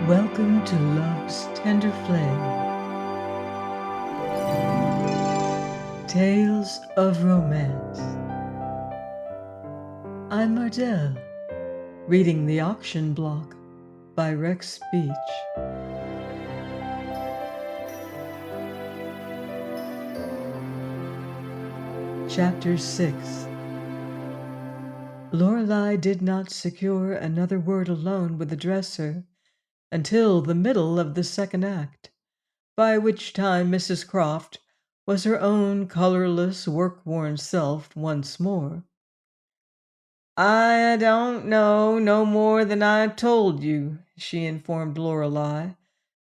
Welcome to Love's Tender Flame. Tales of Romance. I'm Mardell, reading The Auction Block by Rex Beach. Chapter 6. Lorelei did not secure another word alone with the dresser until the middle of the second act, by which time Mrs. Croft was her own colorless, work-worn self once more. "I don't know no more than I told you," she informed Lorelei.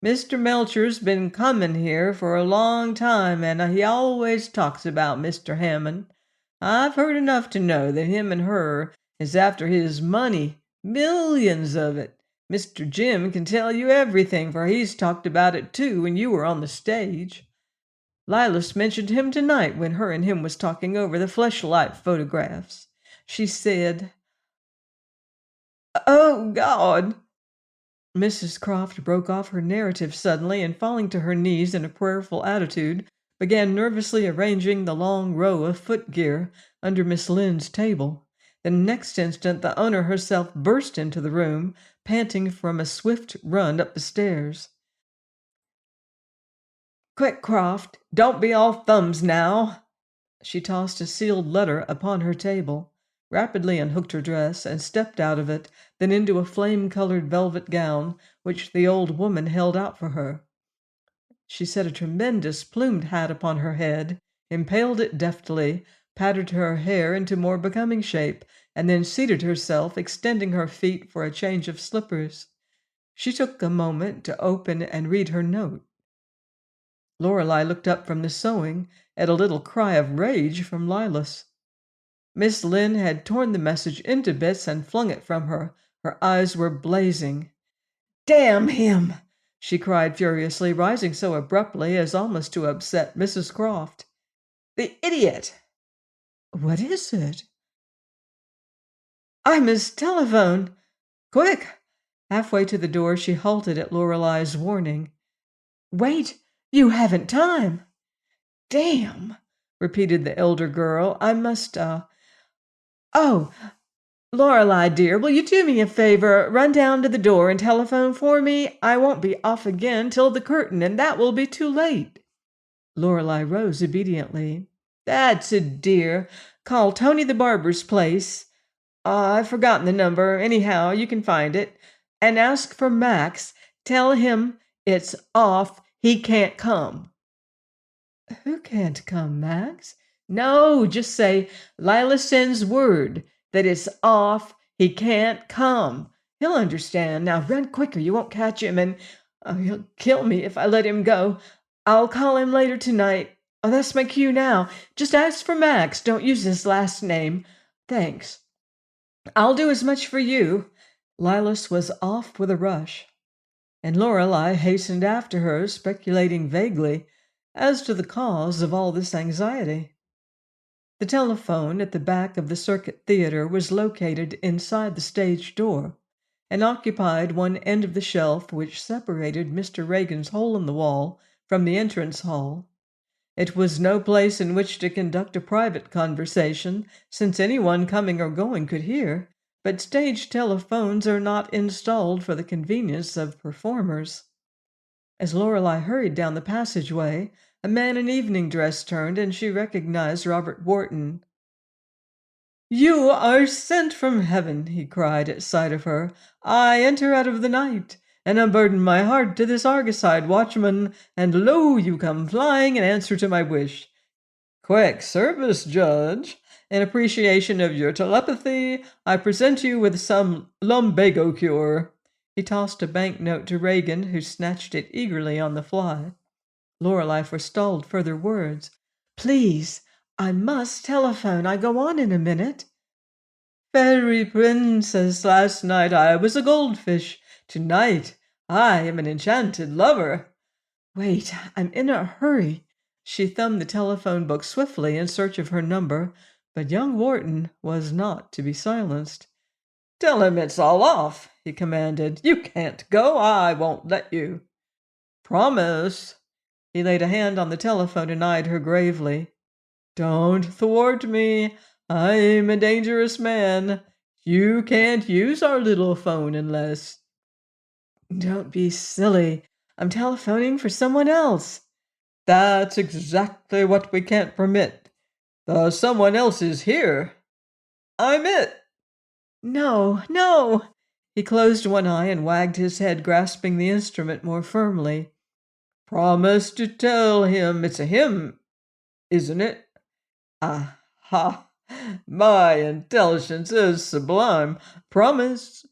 "Mr. Melcher's been comin' here for a long time, and he always talks about Mr. Hammond. I've heard enough to know that him and her is after his money, millions of it. Mr. Jim can tell you everything, for he's talked about it too when you were on the stage. Lilas mentioned him tonight when her and him was talking over the fleshlight photographs. She said—" "Oh, God!" Mrs. Croft broke off her narrative suddenly and, falling to her knees in a prayerful attitude, began nervously arranging the long row of footgear under Miss Lynn's table. The next instant the owner herself burst into the room, panting from a swift run up the stairs. "Quick, Croft! Don't be all thumbs now!" She tossed a sealed letter upon her table, rapidly unhooked her dress, and stepped out of it, then into a flame-colored velvet gown which the old woman held out for her. She set a tremendous plumed hat upon her head, impaled it deftly, patted her hair into more becoming shape, and then seated herself, extending her feet for a change of slippers. She took a moment to open and read her note. Lorelei looked up from the sewing at a little cry of rage from Lilas. Miss Lynn had torn the message into bits and flung it from her. Her eyes were blazing. "Damn him!" she cried furiously, rising so abruptly as almost to upset Mrs. Croft. "The idiot!" "What is it?" "I must telephone. Quick!" Halfway to the door she halted at Lorelei's warning. "Wait! You haven't time!" "Damn!" repeated the elder girl. "I must, Oh, Lorelei, dear, will you do me a favor? Run down to the door and telephone for me. I won't be off again till the curtain, and that will be too late." Lorelei rose obediently. "That's a dear. Call Tony the barber's place. I've forgotten the number. Anyhow, you can find it. And ask for Max. Tell him it's off. He can't come." "Who can't come, Max?" "No, just say, Lilas sends word that it's off. He can't come. He'll understand. Now run quicker. You won't catch him, and he'll kill me if I let him go. I'll call him later tonight. Oh, that's my cue now. Just ask for Max. Don't use his last name. Thanks. I'll do as much for you." Lilas was off with a rush, and Lorelei hastened after her, speculating vaguely as to the cause of all this anxiety. The telephone at the back of the Circuit Theater was located inside the stage door and occupied one end of the shelf which separated Mr. Reagan's hole-in-the-wall from the entrance hall. It was no place in which to conduct a private conversation, since anyone coming or going could hear, but stage telephones are not installed for the convenience of performers. As Lorelei hurried down the passageway, a man in evening dress turned, and she recognized Robert Wharton. "You are sent from heaven," he cried at sight of her. "I enter out of the night, and unburden my heart to this Argoside watchman, and lo, you come flying in answer to my wish. Quick service, Judge. In appreciation of your telepathy, I present you with some lumbago cure." He tossed a banknote to Reagan, who snatched it eagerly on the fly. Lorelei forestalled further words. "Please, I must telephone. I go on in a minute." "Fairy princess, last night I was a goldfish. Tonight I am an enchanted lover." "Wait, I'm in a hurry." She thumbed the telephone book swiftly in search of her number, but young Wharton was not to be silenced. Tell him it's all off, he commanded. You can't go. I won't let you. Promise. He laid a hand on the telephone and eyed her gravely. Don't thwart me. I'm a dangerous man. You can't use our little phone unless... Don't be silly. I'm telephoning for someone else. That's exactly what we can't permit. The someone else is here. I'm it. No, no. He closed one eye and wagged his head, grasping the instrument more firmly. Promise to tell him it's a him, isn't it? Ha! My intelligence is sublime. Promise.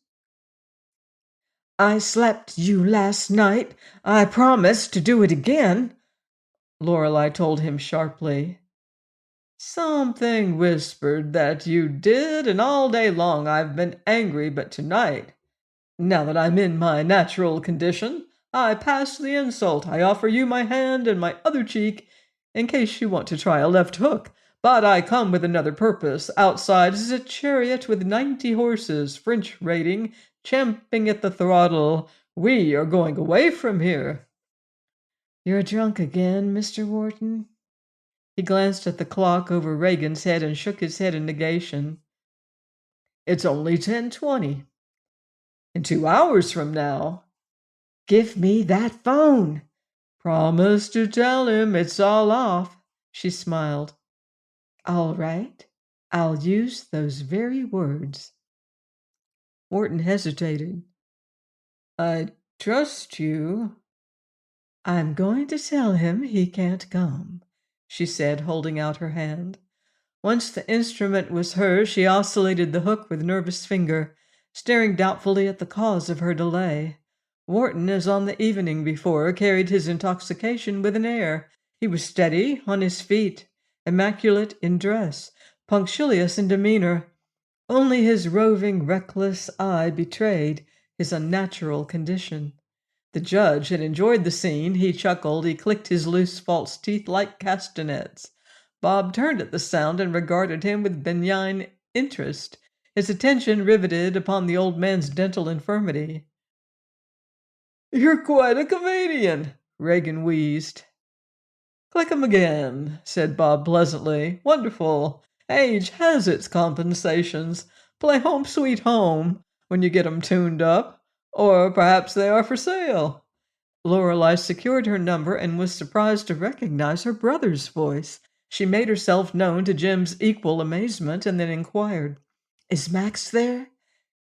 I slapped you last night. I promise to do it again, Lorelei told him sharply. Something whispered that you did, and all day long I've been angry, but tonight, now that I'm in my natural condition, I pass the insult. I offer you my hand and my other cheek in case you want to try a left hook. But I come with another purpose. Outside is a chariot with 90 horses, French rating, champing at the throttle. We are going away from here. You're drunk again, Mr. Wharton? He glanced at the clock over Reagan's head and shook his head in negation. It's only 10:20. In 2 hours from now. Give me that phone. Promise to tell him it's all off, she smiled. All right. I'll use those very words. Wharton hesitated. I trust you. I'm going to tell him he can't come, she said, holding out her hand. Once the instrument was hers, she oscillated the hook with nervous finger, staring doubtfully at the cause of her delay. Wharton, as on the evening before, carried his intoxication with an air. He was steady on his feet, immaculate in dress, punctilious in demeanor. Only his roving, reckless eye betrayed his unnatural condition. The judge had enjoyed the scene. He chuckled. He clicked his loose false teeth like castanets. Bob turned at the sound and regarded him with benign interest, his attention riveted upon the old man's dental infirmity. You're quite a comedian, Reagan wheezed. Click 'em again, said Bob pleasantly. Wonderful. Age has its compensations. Play Home Sweet Home when you get 'em tuned up. Or perhaps they are for sale. Lorelei secured her number and was surprised to recognize her brother's voice. She made herself known to Jim's equal amazement and then inquired, Is Max there?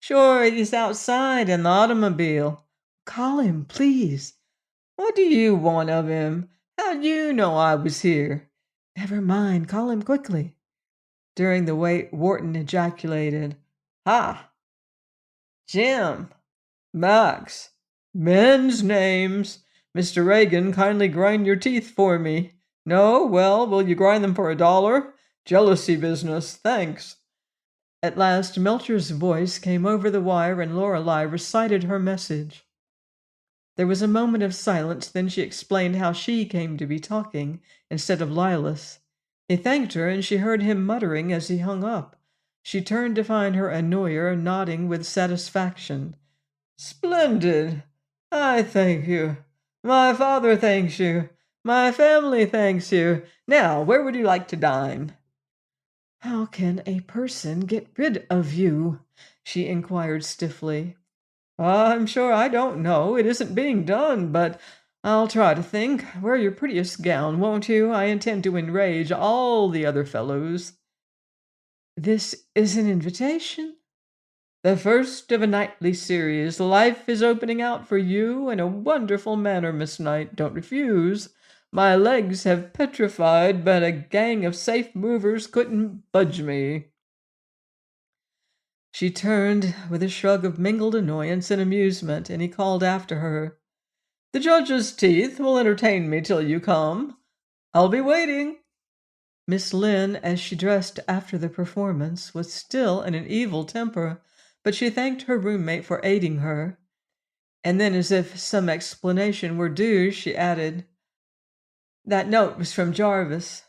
Sure, he's outside in the automobile. Call him, please. What do you want of him? How'd you know I was here? Never mind, call him quickly. During the wait, Wharton ejaculated, Ha! Jim! Max! Men's names! Mr. Reagan, kindly grind your teeth for me. No? Well, will you grind them for $1? Jealousy business, thanks. At last Melcher's voice came over the wire and Lorelei recited her message. There was a moment of silence, then she explained how she came to be talking instead of Lilas. He thanked her, and she heard him muttering as he hung up. She turned to find her annoyer nodding with satisfaction. Splendid! I thank you. My father thanks you. My family thanks you. Now, where would you like to dine? How can a person get rid of you? She inquired stiffly. I'm sure I don't know. It isn't being done, but I'll try to think. Wear your prettiest gown, won't you? I intend to enrage all the other fellows. This is an invitation? The first of a nightly series. Life is opening out for you in a wonderful manner, Miss Knight. Don't refuse. My legs have petrified, but a gang of safe movers couldn't budge me. She turned with a shrug of mingled annoyance and amusement, and he called after her, The judge's teeth will entertain me till you come. I'll be waiting. Miss Lynn, as she dressed after the performance, was still in an evil temper, but she thanked her roommate for aiding her. And then, as if some explanation were due, she added, That note was from Jarvis.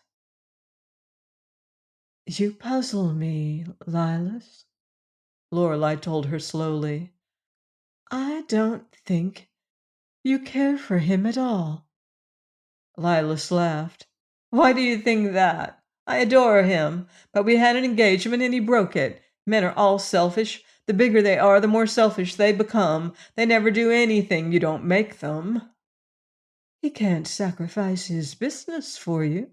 You puzzle me, Lilas. Lorelei told her slowly. I don't think you care for him at all. Lilas laughed. Why do you think that? I adore him, but we had an engagement and he broke it. Men are all selfish. The bigger they are, the more selfish they become. They never do anything you don't make them. He can't sacrifice his business for you.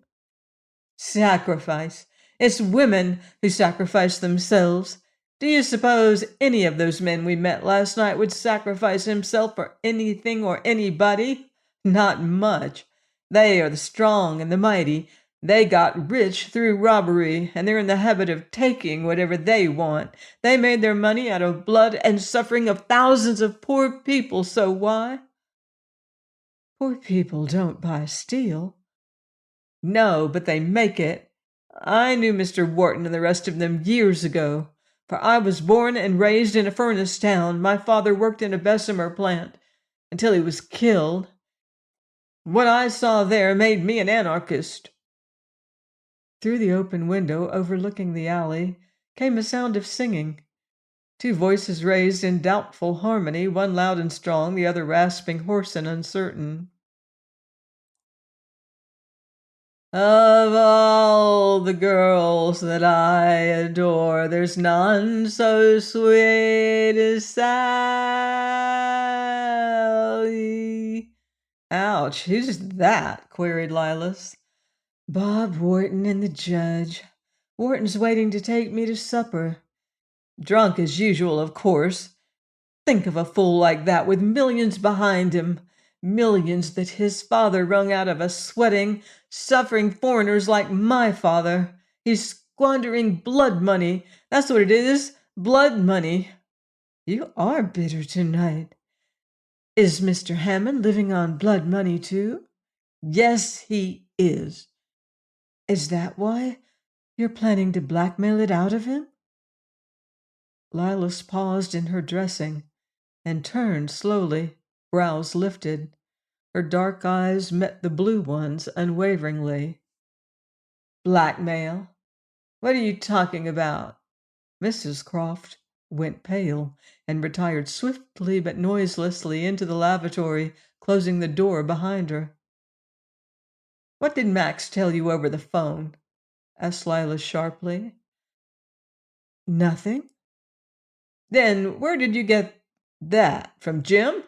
Sacrifice. It's women who sacrifice themselves. Do you suppose any of those men we met last night would sacrifice himself for anything or anybody? Not much. They are the strong and the mighty. They got rich through robbery, and they're in the habit of taking whatever they want. They made their money out of blood and suffering of thousands of poor people, so why? Poor people don't buy steel. No, but they make it. I knew Mr. Wharton and the rest of them years ago, for I was born and raised in a furnace town. My father worked in a Bessemer plant until he was killed. What I saw there made me an anarchist. Through the open window overlooking the alley came a sound of singing. Two voices raised in doubtful harmony, one loud and strong, the other rasping, hoarse, and uncertain. Of all the girls that I adore, there's none so sweet as Sally. Ouch, who's that? Queried Lilas. Bob Wharton and the judge. Wharton's waiting to take me to supper. Drunk as usual, of course. Think of a fool like that with millions behind him. Millions that his father wrung out of us sweating, suffering foreigners like my father. He's squandering blood money. That's what it is, blood money. You are bitter tonight. Is Mr. Hammond living on blood money too? Yes, he is. Is that why you're planning to blackmail it out of him? Lilas paused in her dressing and turned slowly, brows lifted. Her dark eyes met the blue ones unwaveringly. Blackmail? What are you talking about? Mrs. Croft went pale and retired swiftly but noiselessly into the lavatory, closing the door behind her. What did Max tell you over the phone? Asked Lilas sharply. Nothing. Then where did you get that? From Jim?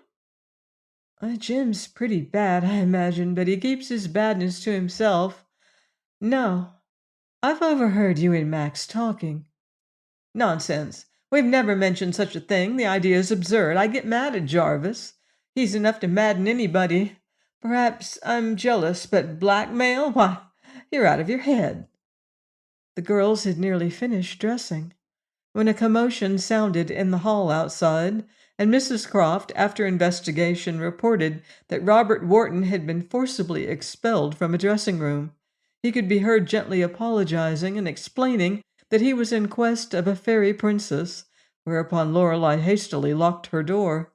Jim's pretty bad, I imagine, but he keeps his badness to himself. No, I've overheard you and Max talking. Nonsense. We've never mentioned such a thing. The idea is absurd. I get mad at Jarvis. He's enough to madden anybody. Perhaps I'm jealous, but blackmail? Why, you're out of your head. The girls had nearly finished dressing when a commotion sounded in the hall outside, and Mrs. Croft, after investigation, reported that Robert Wharton had been forcibly expelled from a dressing room. He could be heard gently apologizing and explaining that he was in quest of a fairy princess, whereupon Lorelei hastily locked her door.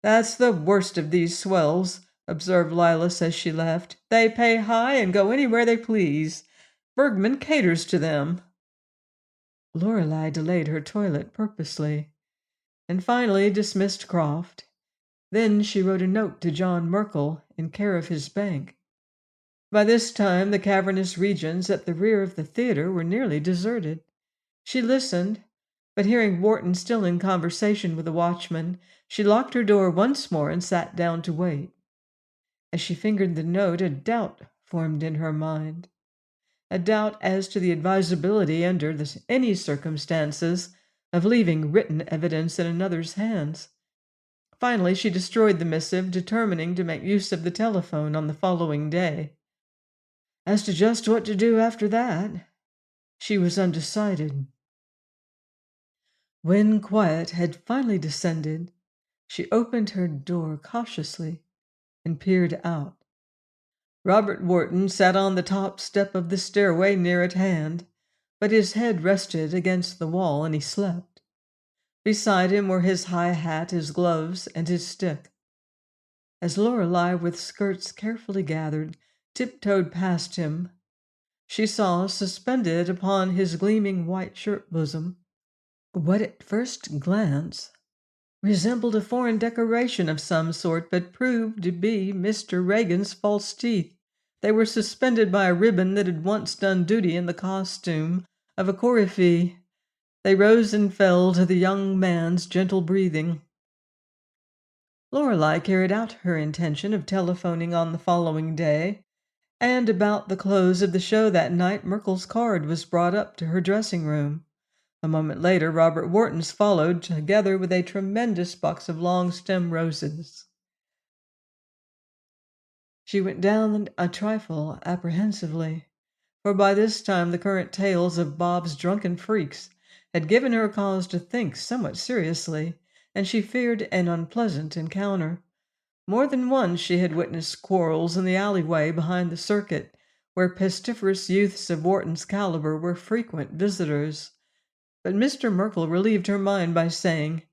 That's the worst of these swells, observed Lilas as she left. They pay high and go anywhere they please. Bergman caters to them. Lorelei delayed her toilet purposely, and finally dismissed Croft. Then she wrote a note to John Merkel in care of his bank. By this time the cavernous regions at the rear of the theater were nearly deserted. She listened, but hearing Wharton still in conversation with the watchman, she locked her door once more and sat down to wait. As she fingered the note, a doubt formed in her mind. A doubt as to the advisability under any circumstances of leaving written evidence in another's hands. Finally, she destroyed the missive, determining to make use of the telephone on the following day. As to just what to do after that, she was undecided. When quiet had finally descended, she opened her door cautiously and peered out. Robert Wharton sat on the top step of the stairway near at hand, but his head rested against the wall and he slept. Beside him were his high hat, his gloves, and his stick. As Lorelei, with skirts carefully gathered, tiptoed past him, she saw, suspended upon his gleaming white shirt bosom, what at first glance resembled a foreign decoration of some sort, but proved to be Mr. Reagan's false teeth. They were suspended by a ribbon that had once done duty in the costume of a coryphée. They rose and fell to the young man's gentle breathing. Lorelei carried out her intention of telephoning on the following day, and about the close of the show that night Merkel's card was brought up to her dressing room. A moment later, Robert Wharton's followed, together with a tremendous box of long-stem roses. She went down a trifle apprehensively, for by this time the current tales of Bob's drunken freaks had given her cause to think somewhat seriously, and she feared an unpleasant encounter. More than once she had witnessed quarrels in the alleyway behind the circuit, where pestiferous youths of Wharton's caliber were frequent visitors. But Mr. Merkel relieved her mind by saying,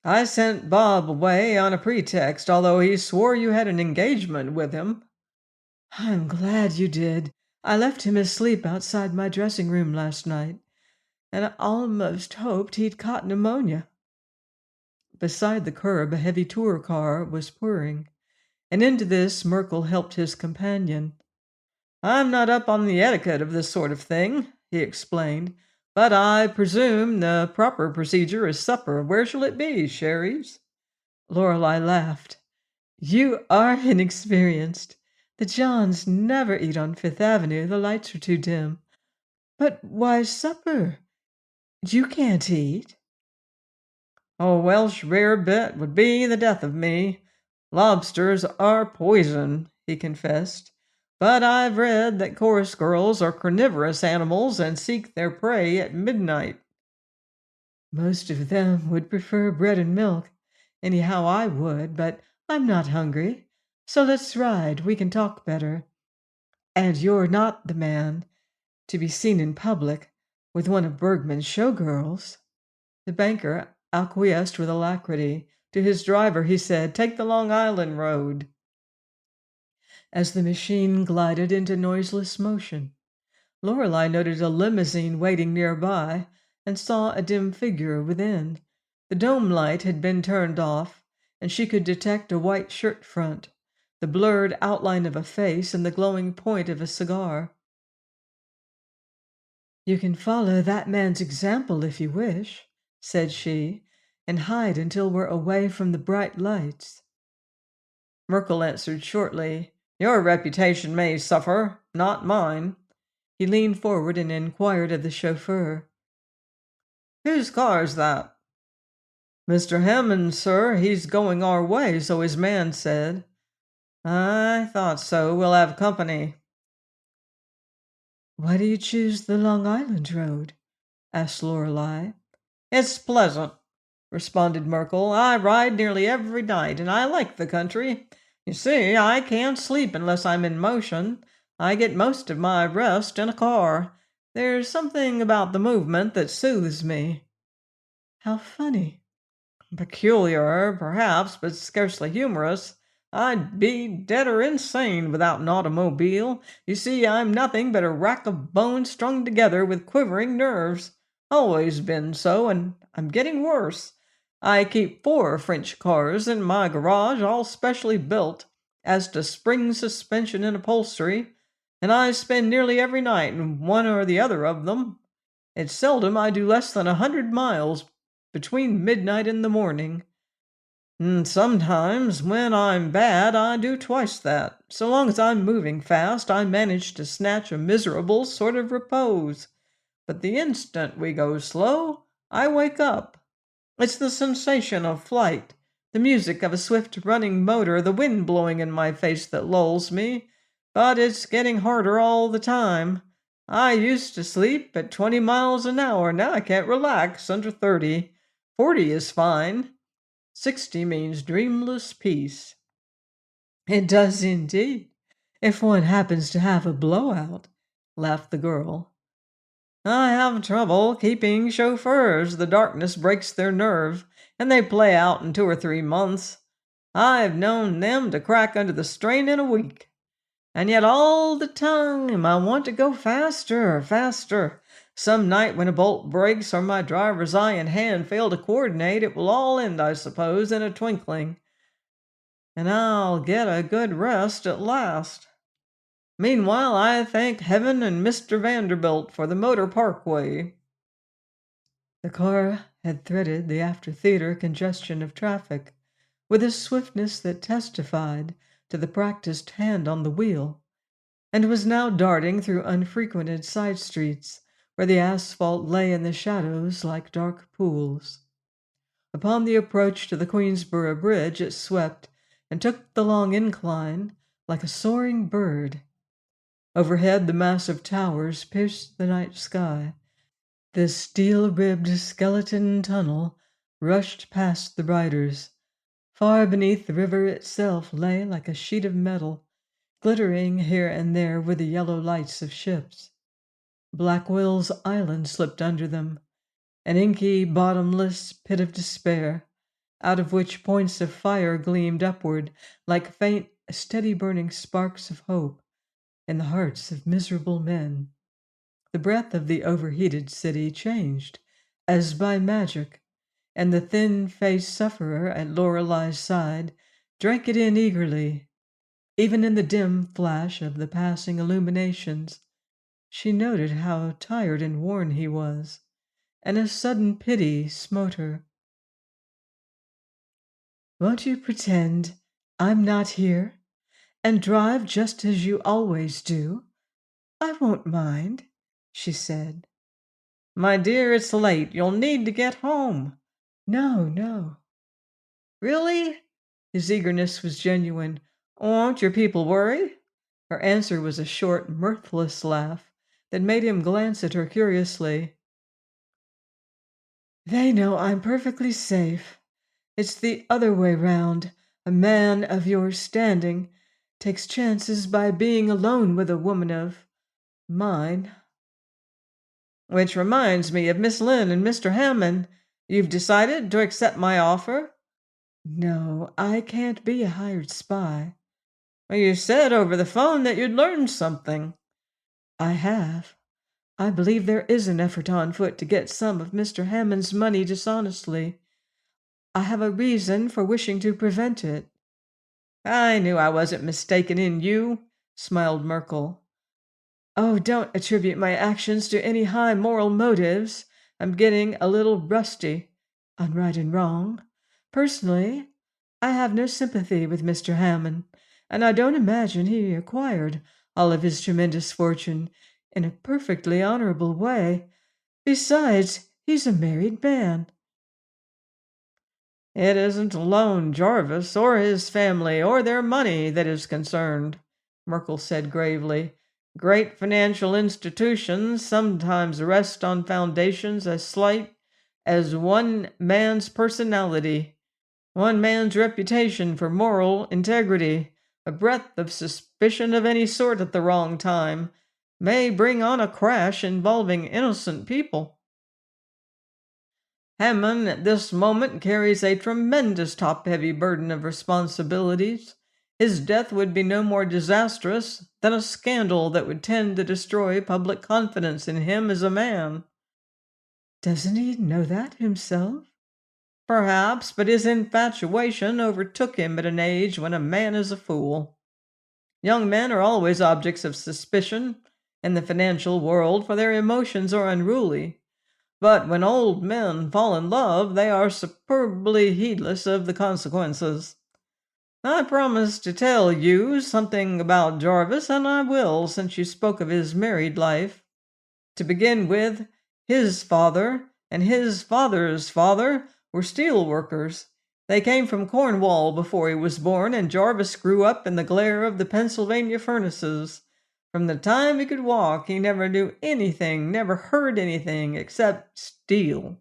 "I sent Bob away on a pretext, although he swore you had an engagement with him." "I'm glad you did. I left him asleep outside my dressing room last night, and I almost hoped he'd caught pneumonia." Beside the curb, a heavy tour car was purring, and into this Merkel helped his companion. "I'm not up on the etiquette of this sort of thing," he explained, "but I presume the proper procedure is supper. Where shall it be, Sherry's?" Lorelei laughed. "You are inexperienced. The Johns never eat on Fifth Avenue. The lights are too dim." "But why supper? You can't eat." "A Welsh rarebit would be the death of me. Lobsters are poison," he confessed. "But I've read that chorus girls are carnivorous animals and seek their prey at midnight." "Most of them would prefer bread and milk. Anyhow, I would, but I'm not hungry. So let's ride. We can talk better. And you're not the man to be seen in public with one of Bergman's showgirls." The banker acquiesced with alacrity. To his driver he said, "Take the Long Island road." As the machine glided into noiseless motion, Lorelei noted a limousine waiting nearby and saw a dim figure within. The dome light had been turned off, and she could detect a white shirt front, the blurred outline of a face, and the glowing point of a cigar. "You can follow that man's example if you wish," said she, "and hide until we're away from the bright lights." Merkel answered shortly, "Your reputation may suffer, not mine." He leaned forward and inquired of the chauffeur, "Whose car's that?" "Mr. Hammond's, sir. He's going our way, so his man said." "I thought so. We'll have company." "Why do you choose the Long Island road?" asked Lorelei. "It's pleasant," responded Merkel. "I ride nearly every night, and I like the country. You see, I can't sleep unless I'm in motion. I get most of my rest in a car. There's something about the movement that soothes me." "How funny." "Peculiar, perhaps, but scarcely humorous. I'd be dead or insane without an automobile. You see, I'm nothing but a rack of bones strung together with quivering nerves. Always been so, and I'm getting worse. I keep 4 French cars in my garage, all specially built as to spring suspension and upholstery, and I spend nearly every night in one or the other of them. It's seldom I do less than 100 miles between midnight and the morning. And sometimes, when I'm bad, I do twice that. So long as I'm moving fast, I manage to snatch a miserable sort of repose. But the instant we go slow, I wake up. It's the sensation of flight, the music of a swift running motor, the wind blowing in my face that lulls me. But it's getting harder all the time. I used to sleep at 20 miles an hour. Now I can't relax under 30. 40 is fine. 60 means dreamless peace." "It does indeed, if one happens to have a blowout," laughed the girl. "I have trouble keeping chauffeurs. The darkness breaks their nerve, and they play out in 2 or 3 months. I've known them to crack under the strain in a week. And yet all the time I want to go faster, faster. Some night when a bolt breaks or my driver's eye and hand fail to coordinate, it will all end, I suppose, in a twinkling, and I'll get a good rest at last. Meanwhile, I thank heaven and Mr. Vanderbilt for the motor parkway." The car had threaded the after-theater congestion of traffic with a swiftness that testified to the practiced hand on the wheel, and was now darting through unfrequented side streets where the asphalt lay in the shadows like dark pools. Upon the approach to the Queensboro Bridge it swept and took the long incline like a soaring bird. Overhead the massive towers pierced the night sky. The steel-ribbed skeleton tunnel rushed past the riders. Far beneath, the river itself lay like a sheet of metal, glittering here and there with the yellow lights of ships. Blackwell's Island slipped under them, an inky, bottomless pit of despair, out of which points of fire gleamed upward like faint, steady-burning sparks of hope in the hearts of miserable men. The breath of the overheated city changed, as by magic, and the thin-faced sufferer at Lorelei's side drank it in eagerly. Even in the dim flash of the passing illuminations, she noted how tired and worn he was, and a sudden pity smote her. "Won't you pretend I'm not here, and drive just as you always do? I won't mind," she said. "My dear, it's late. You'll need to get home." "No, no." "Really?" His eagerness was genuine. "Won't your people worry?" Her answer was a short, mirthless laugh that made him glance at her curiously. "They know I'm perfectly safe. It's the other way round. A man of your standing takes chances by being alone with a woman of mine." "Which reminds me of Miss Lynn and Mr. Hammond. You've decided to accept my offer?" "No, I can't be a hired spy." "Well, you said over the phone that you'd learned something." "I have. I believe there is an effort on foot to get some of Mr. Hammond's money dishonestly. I have a reason for wishing to prevent it." "I knew I wasn't mistaken in you," smiled Merkel. "Oh, don't attribute my actions to any high moral motives. I'm getting a little rusty on right and wrong. Personally, I have no sympathy with Mr. Hammond, and I don't imagine he acquired all of his tremendous fortune in a perfectly honorable way. Besides, he's a married man." "It isn't alone Jarvis or his family or their money that is concerned," Merkel said gravely. "Great financial institutions sometimes rest on foundations as slight as one man's personality, one man's reputation for moral integrity. A breath of suspicion of any sort at the wrong time may bring on a crash involving innocent people. Hammond at this moment carries a tremendous top-heavy burden of responsibilities. His death would be no more disastrous than a scandal that would tend to destroy public confidence in him as a man." "Doesn't he know that himself?" "Perhaps, but his infatuation overtook him at an age when a man is a fool. Young men are always objects of suspicion in the financial world, for their emotions are unruly. But when old men fall in love, they are superbly heedless of the consequences. I promised to tell you something about Jarvis, and I will, since you spoke of his married life. To begin with, his father and his father's father were steel workers. They came from Cornwall before he was born, and Jarvis grew up in the glare of the Pennsylvania furnaces. From the time he could walk, he never knew anything, never heard anything except steel.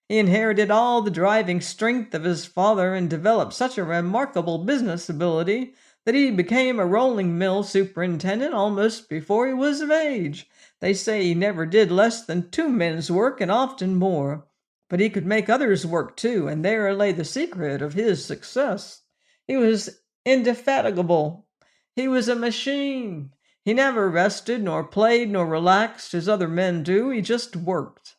He inherited all the driving strength of his father and developed such a remarkable business ability that he became a rolling mill superintendent almost before he was of age. They say he never did less than 2 men's work, and often more. But he could make others work too, and there lay the secret of his success. He was indefatigable. He was a machine. He never rested, nor played, nor relaxed as other men do. He just worked.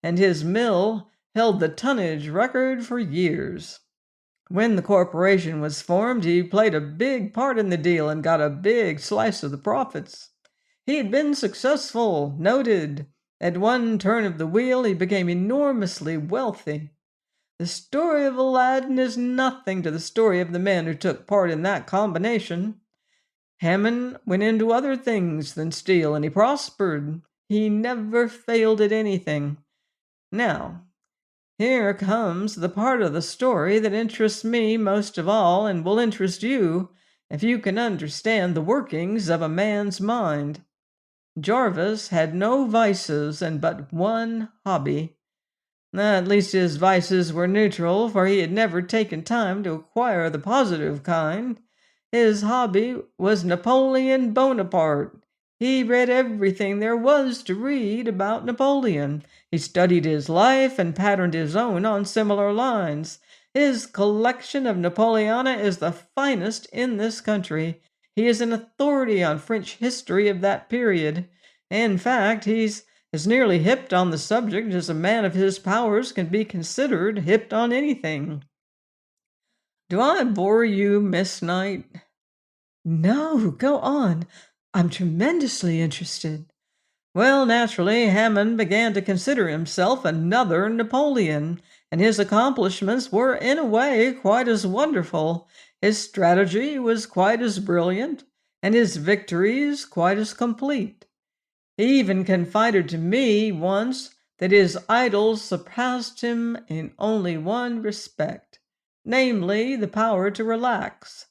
And his mill held the tonnage record for years. When the corporation was formed, he played a big part in the deal and got a big slice of the profits. He had been successful, noted. At one turn of the wheel, he became enormously wealthy. The story of Aladdin is nothing to the story of the men who took part in that combination. Hammond went into other things than steel, and he prospered. He never failed at anything. Now, here comes the part of the story that interests me most of all and will interest you if you can understand the workings of a man's mind. Jarvis had no vices and but one hobby. At least his vices were neutral, for he had never taken time to acquire the positive kind. His hobby was Napoleon Bonaparte. He read everything there was to read about Napoleon. He studied his life and patterned his own on similar lines. His collection of Napoleana is the finest in this country. He is an authority on French history of that period. In fact, he's as nearly hipped on the subject as a man of his powers can be considered hipped on anything. Do I bore you, Miss Knight? No, go on. I'm tremendously interested. Well, naturally, Hammond began to consider himself another Napoleon, and his accomplishments were in a way quite as wonderful. His strategy was quite as brilliant, and his victories quite as complete. He even confided to me once that his idols surpassed him in only one respect, namely the power to relax.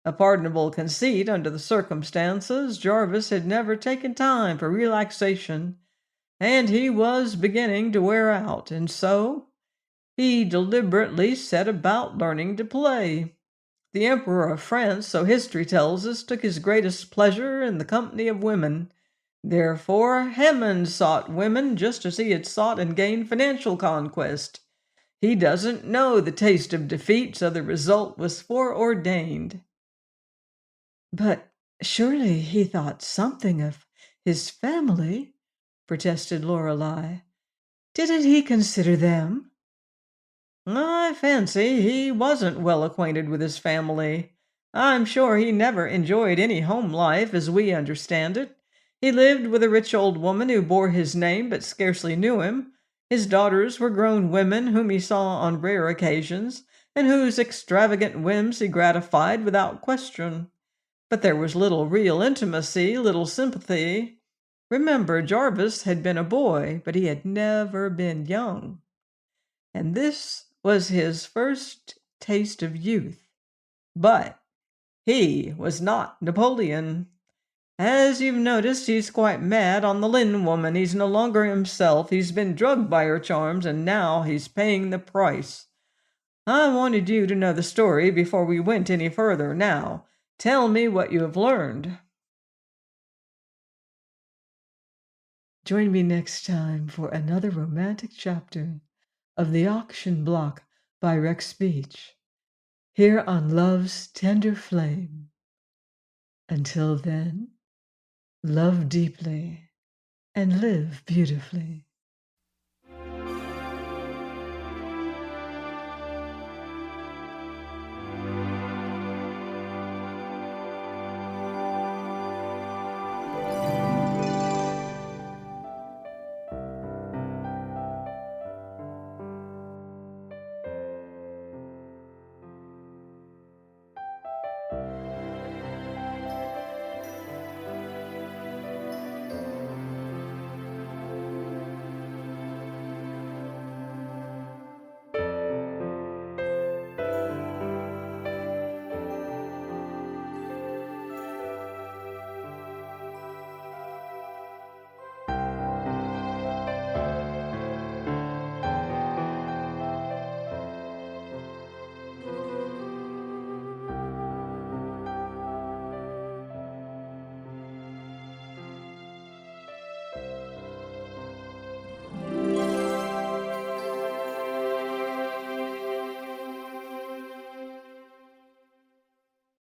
A pardonable conceit under the circumstances. Jarvis had never taken time for relaxation, and he was beginning to wear out, and so he deliberately set about learning to play. The Emperor of France, so history tells us, took his greatest pleasure in the company of women. Therefore, Hammond sought women just as he had sought and gained financial conquest. He doesn't know the taste of defeat, so the result was foreordained. But surely he thought something of his family, protested Lorelei. Didn't he consider them? I fancy he wasn't well acquainted with his family. I'm sure he never enjoyed any home life as we understand it. He lived with a rich old woman who bore his name but scarcely knew him. His daughters were grown women whom he saw on rare occasions, and whose extravagant whims he gratified without question. But there was little real intimacy, little sympathy. Remember, Jarvis had been a boy, but he had never been young. And this was his first taste of youth. But he was not Napoleon. As you've noticed, he's quite mad on the Lynn woman. He's no longer himself. He's been drugged by her charms, and now he's paying the price. I wanted you to know the story before we went any further. Now, tell me what you have learned. Join me next time for another romantic chapter of The Auction Block by Rex Beach, here on Love's Tender Flame. Until then, love deeply and live beautifully.